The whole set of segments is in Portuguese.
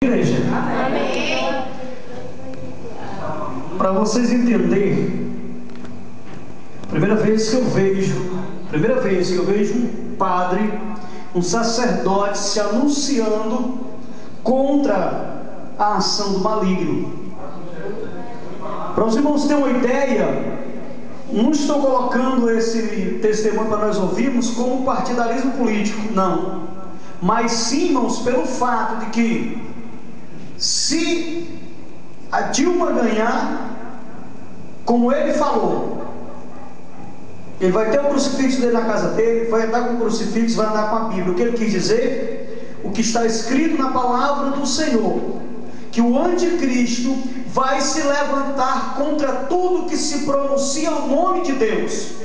Igreja, para vocês entenderem, primeira vez que eu vejo um padre, um sacerdote se anunciando contra a ação do maligno. Para os irmãos terem uma ideia, não estou colocando esse testemunho para nós ouvirmos como partidarismo político, não, mas sim, irmãos, pelo fato de que se a Dilma ganhar, como ele falou, ele vai ter o crucifixo dele na casa dele, vai andar com o crucifixo, vai andar com a Bíblia. O que ele quis dizer? O que está escrito na palavra do Senhor, que o anticristo vai se levantar contra tudo que se pronuncia o nome de Deus.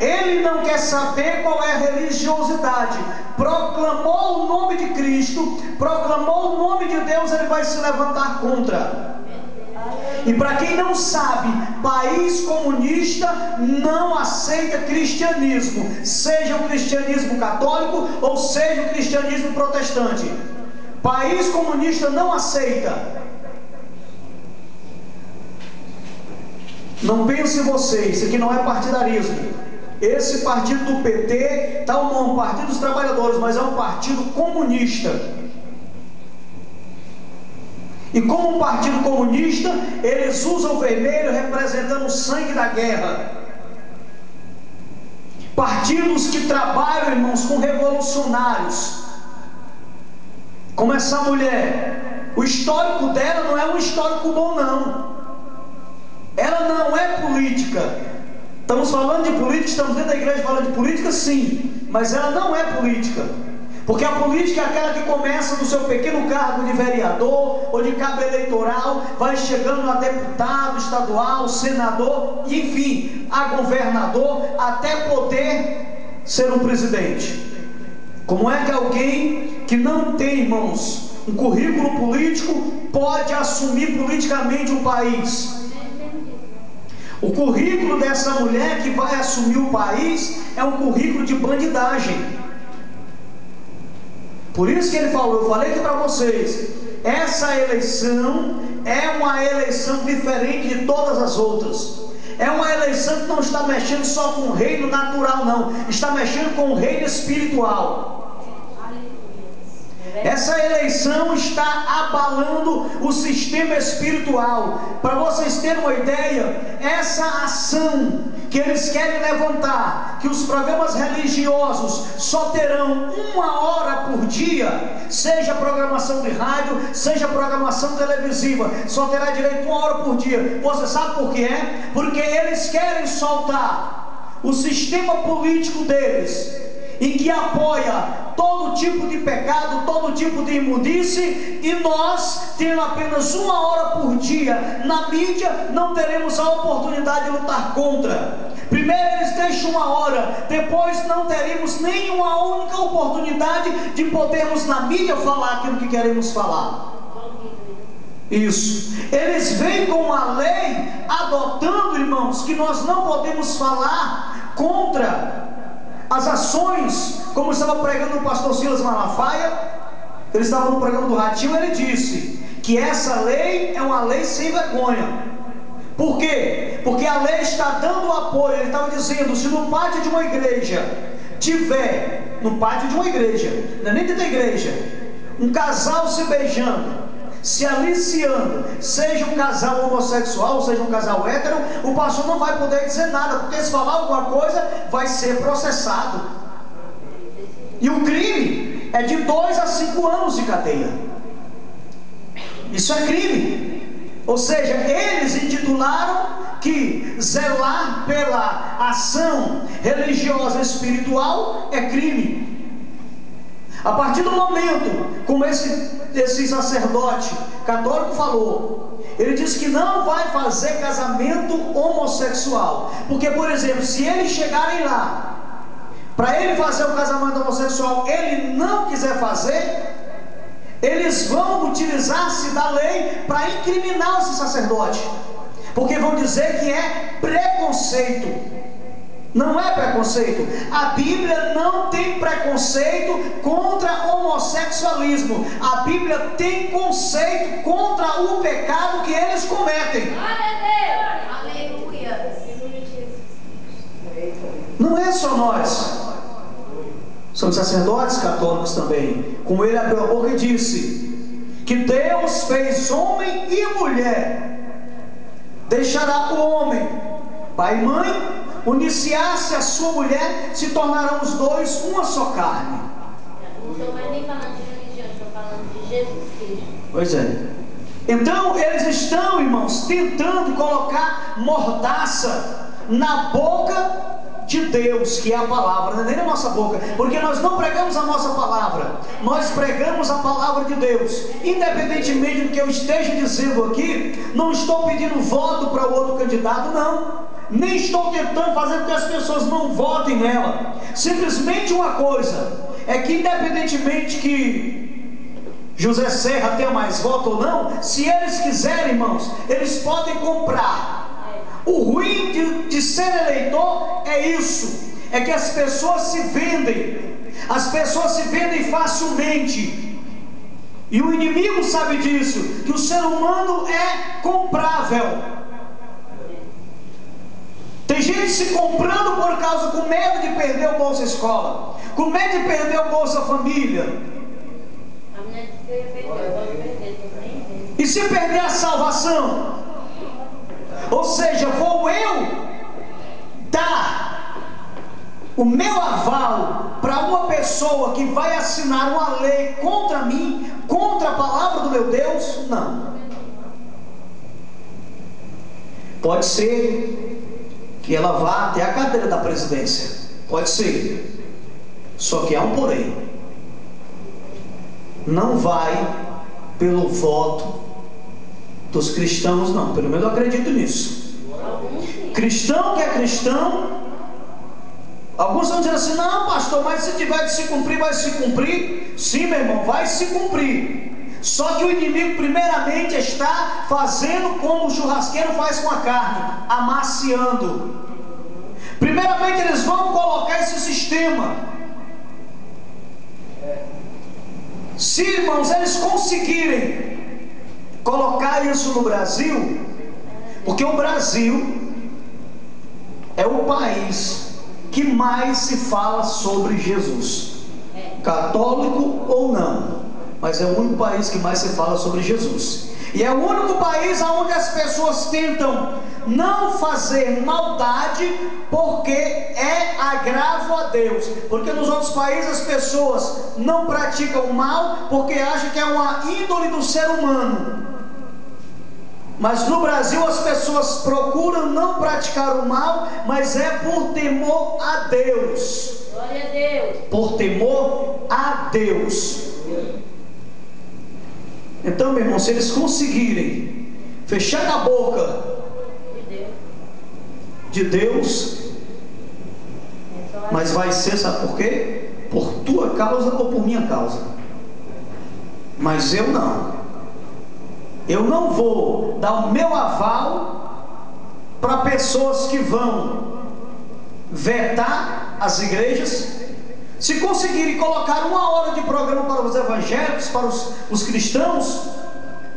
Ele não quer saber qual é a religiosidade. Proclamou o nome de Cristo, proclamou o nome de Deus, ele vai se levantar contra. E para quem não sabe, país comunista não aceita cristianismo, seja o cristianismo católico ou seja o cristianismo protestante. País comunista não aceita. Não pense vocês, isso aqui não é partidarismo. Esse partido do PT está o nome, Partido dos Trabalhadores, mas é um partido comunista. E como um partido comunista, eles usam o vermelho representando o sangue da guerra. Partidos que trabalham, irmãos, com revolucionários, como essa mulher. O histórico dela não é um histórico bom, não. Ela não é política. Estamos falando de política, estamos dentro da igreja falando de política, sim, mas ela não é política. Porque a política é aquela que começa no seu pequeno cargo de vereador ou de cabo eleitoral, vai chegando a deputado estadual, senador, enfim, a governador, até poder ser um presidente. Como é que alguém que não tem, irmãos, um currículo político pode assumir politicamente um país? O currículo dessa mulher que vai assumir o país é um currículo de bandidagem. Por isso que ele falou, eu falei aqui para vocês, essa eleição é uma eleição diferente de todas as outras. É uma eleição que não está mexendo só com o reino natural, não. Está mexendo com o reino espiritual. Essa eleição está abalando o sistema espiritual. Para vocês terem uma ideia, essa ação que eles querem levantar, que os programas religiosos só terão 1 hora por dia, seja programação de rádio, seja programação televisiva, só terá direito 1 hora por dia. Você sabe por que é? Porque eles querem soltar o sistema político deles, em que apoia todo tipo de pecado, todo tipo de imundície, e nós, tendo apenas 1 hora por dia na mídia, não teremos a oportunidade de lutar contra. Primeiro eles deixam 1 hora, depois não teremos nenhuma única oportunidade de podermos na mídia falar aquilo que queremos falar. Isso. Eles vêm com a lei, adotando, irmãos, que nós não podemos falar contra as ações, como estava pregando o pastor Silas Malafaia. Ele estava no programa do Ratinho, ele disse que essa lei é uma lei sem vergonha. Por quê? Porque a lei está dando apoio. Ele estava dizendo, se no pátio de uma igreja tiver, no pátio de uma igreja, não é nem dentro da igreja, um casal se beijando, se aliciando, seja um casal homossexual, seja um casal hétero, o pastor não vai poder dizer nada, porque se falar alguma coisa, vai ser processado. E o crime é de 2 a 5 anos de cadeia. Isso é crime. Ou seja, eles intitularam que zelar pela ação religiosa espiritual é crime. A partir do momento, como esse sacerdote católico falou, ele disse que não vai fazer casamento homossexual, porque, por exemplo, se eles chegarem lá, para ele fazer o casamento homossexual, ele não quiser fazer, eles vão utilizar-se da lei para incriminar esse sacerdote, porque vão dizer que é preconceito. Não é preconceito. A Bíblia não tem preconceito contra homossexualismo. A Bíblia tem conceito contra o pecado que eles cometem. Aleluia. Não é só nós. Somos sacerdotes católicos também. Como ele abriu a boca e disse que Deus fez homem e mulher. Deixará o homem, pai e mãe, unir-se-á-se a sua mulher, se tornarão os dois uma só carne. Não estou mais nem falando de religião, estou falando de Jesus Cristo. Pois é. Então eles estão, irmãos, tentando colocar mordaça na boca de Deus, que é a palavra, não é nem na nossa boca, porque nós não pregamos a nossa palavra, nós pregamos a palavra de Deus. Independentemente do que eu esteja dizendo aqui, não estou pedindo voto para o outro candidato, não, nem estou tentando fazer com que as pessoas não votem nela. Simplesmente uma coisa é que, independentemente que José Serra tenha mais voto ou não, se eles quiserem, irmãos, eles podem comprar. O ruim de ser eleitor é isso, é que as pessoas se vendem, facilmente, e o inimigo sabe disso, que o ser humano é comprável. Tem gente se comprando por causa, com medo de perder o Bolsa Escola, com medo de perder o Bolsa Família. E se perder a salvação? Ou seja, vou eu dar o meu aval para uma pessoa que vai assinar uma lei contra mim, contra a palavra do meu Deus? Não. Pode ser que ela vá até a cadeira da presidência, pode ser, só que há um porém: não vai pelo voto dos cristãos, não. Pelo menos eu acredito nisso. Cristão que é cristão, alguns vão dizer assim: não, pastor, mas se tiver de se cumprir, vai se cumprir. Sim, meu irmão, vai se cumprir. Só que o inimigo primeiramente está fazendo como o churrasqueiro faz com a carne, amaciando. Primeiramente eles vão colocar esse sistema. Se, irmãos, eles conseguirem colocar isso no Brasil, porque o Brasil é o país que mais se fala sobre Jesus, católico ou não, mas é o único país que mais se fala sobre Jesus, e é o único país onde as pessoas tentam não fazer maldade porque é agravo a Deus, porque nos outros países as pessoas não praticam o mal porque acham que é uma índole do ser humano. Mas no Brasil as pessoas procuram não praticar o mal, mas é por temor a Deus. Glória a Deus. Por temor a Deus. Então, meu irmão, se eles conseguirem fechar a boca de Deus, mas vai ser, sabe por quê? Por tua causa ou por minha causa. Mas eu não. Eu não vou dar o meu aval para pessoas que vão vetar as igrejas. Se conseguirem colocar 1 hora de programa para os evangélicos, para os cristãos,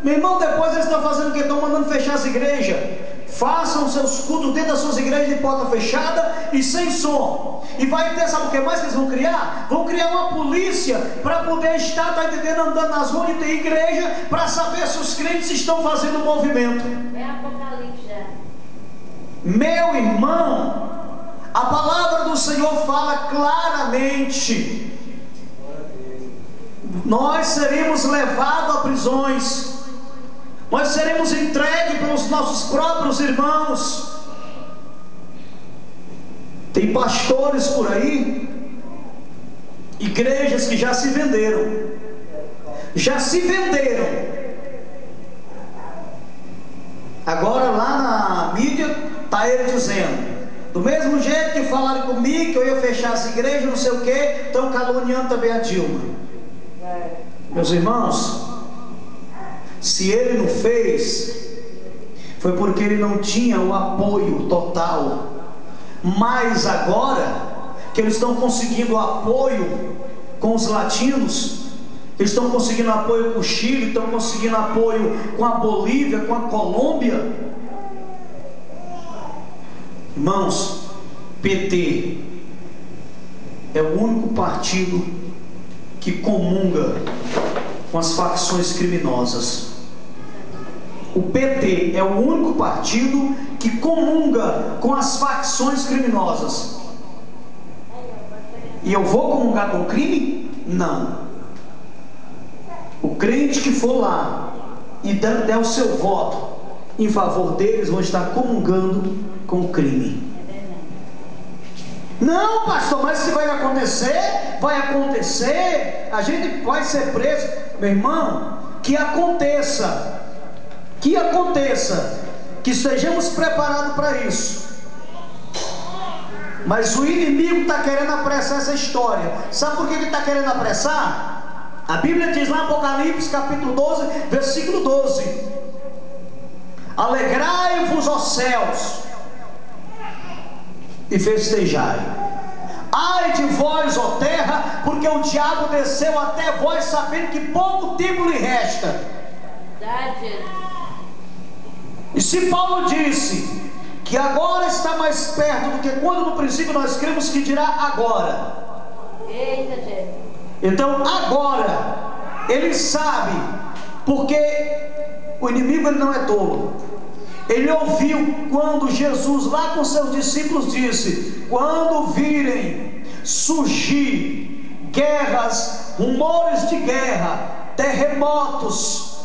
meu irmão, depois eles estão fazendo o que? Estão mandando fechar as igrejas. Façam seus cultos dentro das suas igrejas de porta fechada e sem som. E vai ter, sabe o que mais que eles vão criar? Vão criar uma polícia para poder estar, tá entendendo, andando nas ruas e ter igreja, para saber se os crentes estão fazendo movimento. É Apocalipse já. Meu irmão, a palavra do Senhor fala claramente: nós seremos levados a prisões, nós seremos entregues pelos nossos próprios irmãos. Tem pastores por aí, igrejas que já se venderam, agora lá na mídia está ele dizendo: do mesmo jeito que falaram comigo que eu ia fechar as igrejas, não sei o que, estão caluniando também a Dilma. Meus irmãos, se ele não fez, foi porque ele não tinha o apoio total Mas agora que eles estão conseguindo apoio com os latinos, eles estão conseguindo apoio com o Chile, estão conseguindo apoio com a Bolívia, com a Colômbia. Irmãos, PT é o único partido que comunga com as facções criminosas. O PT é o único partido que comunga com as facções criminosas. E eu vou comungar com o crime? Não. O crente que for lá e der o seu voto em favor deles, vão estar comungando com o crime. Não, pastor, mas se vai acontecer, a gente vai ser preso. Meu irmão, que aconteça, que estejamos preparados para isso. Mas o inimigo está querendo apressar essa história. Sabe por que ele está querendo apressar? A Bíblia diz lá em Apocalipse capítulo 12, versículo 12: alegrai-vos, ó céus, e festejai. Ai de vós, ó terra, porque o diabo desceu até vós, sabendo que pouco tempo lhe resta. E se Paulo disse que agora está mais perto do que quando no princípio nós cremos, que dirá agora. Eita, gente. Então agora ele sabe, porque o inimigo ele não é tolo. Ele ouviu quando Jesus lá com seus discípulos disse: quando virem surgir guerras, rumores de guerra, terremotos,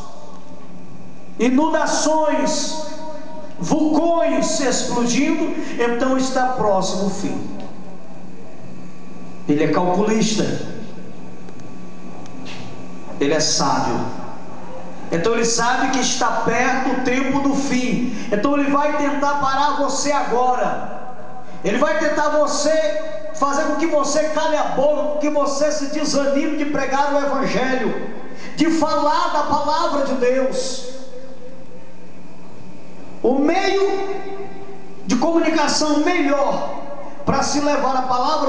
inundações, vulcões explodindo, então está próximo o fim. Ele é calculista, ele é sábio. Então ele sabe que está perto o tempo do fim. Então ele vai tentar parar você agora. Ele vai tentar fazer com que você cale a boca, com que você se desanime de pregar o Evangelho, de falar da palavra de Deus. O meio de comunicação melhor para se levar a palavra